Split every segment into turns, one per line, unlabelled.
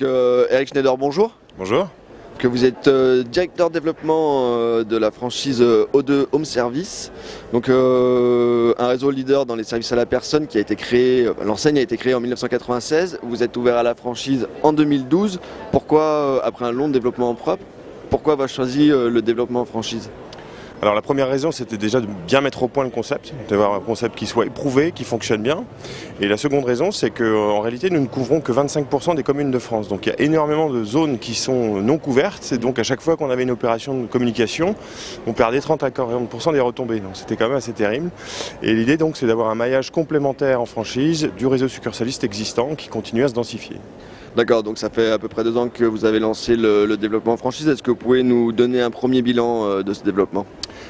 Eric Schneider, bonjour.
Bonjour.
Que vous êtes directeur développement de la franchise O2 Home Service, donc un réseau leader dans les services à la personne qui a été créé, l'enseigne a été créée en 1996, vous êtes ouvert à la franchise en 2012. Pourquoi, après un long développement propre, pourquoi avoir choisi le développement en franchise ?
Alors la première raison, c'était déjà de bien mettre au point le concept, d'avoir un concept qui soit éprouvé, qui fonctionne bien. Et la seconde raison, c'est qu'en réalité, nous ne couvrons que 25% des communes de France. Donc il y a énormément de zones qui sont non couvertes. Et donc à chaque fois qu'on avait une opération de communication, on perdait 30 à 40% des retombées. Donc c'était quand même assez terrible. Et l'idée donc, c'est d'avoir un maillage complémentaire en franchise du réseau succursaliste existant qui continue à se densifier.
D'accord, donc ça fait à peu près 2 ans que vous avez lancé le développement en franchise. Est-ce que vous pouvez nous donner un premier bilan de ce développement ?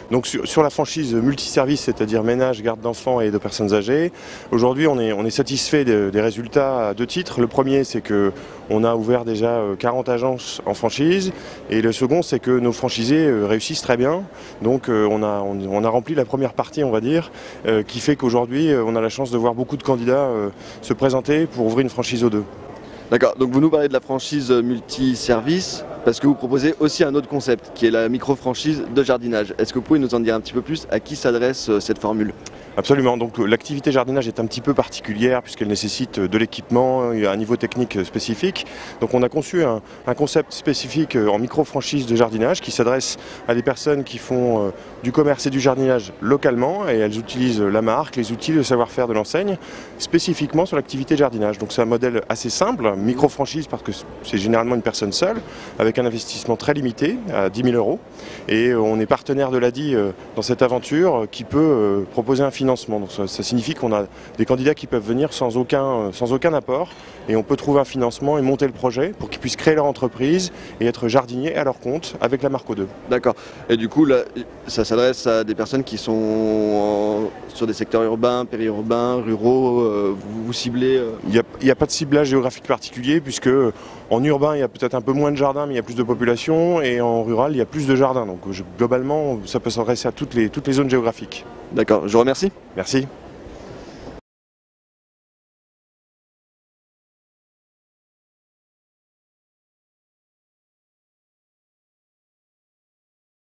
Donc sur la franchise multiservice, c'est-à-dire ménage, garde d'enfants et de personnes âgées, aujourd'hui on est satisfait des résultats à 2 titres. Le premier, c'est qu'on a ouvert déjà 40 agences en franchise, et le second, c'est que nos franchisés réussissent très bien. Donc on a rempli la première partie, on va dire, qui fait qu'aujourd'hui on a la chance de voir beaucoup de candidats se présenter pour ouvrir une franchise O2.
D'accord, donc vous nous parlez de la franchise multi-service parce que vous proposez aussi un autre concept qui est la micro-franchise de jardinage. Est-ce que vous pouvez nous en dire un petit peu plus à qui s'adresse cette formule ?
Absolument, donc l'activité jardinage est un petit peu particulière puisqu'elle nécessite de l'équipement, un niveau technique spécifique. Donc on a conçu un concept spécifique en micro-franchise de jardinage qui s'adresse à des personnes qui font du commerce et du jardinage localement, et elles utilisent la marque, les outils, le savoir-faire de l'enseigne spécifiquement sur l'activité de jardinage. Donc c'est un modèle assez simple, micro-franchise parce que c'est généralement une personne seule, avec un investissement très limité à 10 000 €. Et on est partenaire de l'ADI dans cette aventure qui peut proposer un financement. Donc ça signifie qu'on a des candidats qui peuvent venir sans aucun apport, et on peut trouver un financement et monter le projet pour qu'ils puissent créer leur entreprise et être jardiniers à leur compte avec la marque O2.
D'accord. Et du coup, là, ça s'adresse à des personnes qui sont sur des secteurs urbains, périurbains, ruraux. Vous ciblez
Il n'y a pas de ciblage géographique particulier puisque en urbain, il y a peut-être un peu moins de jardins, mais il y a plus de population, et en rural, il y a plus de jardins. Donc globalement, ça peut s'adresser à toutes les zones géographiques.
D'accord, je vous remercie.
Merci.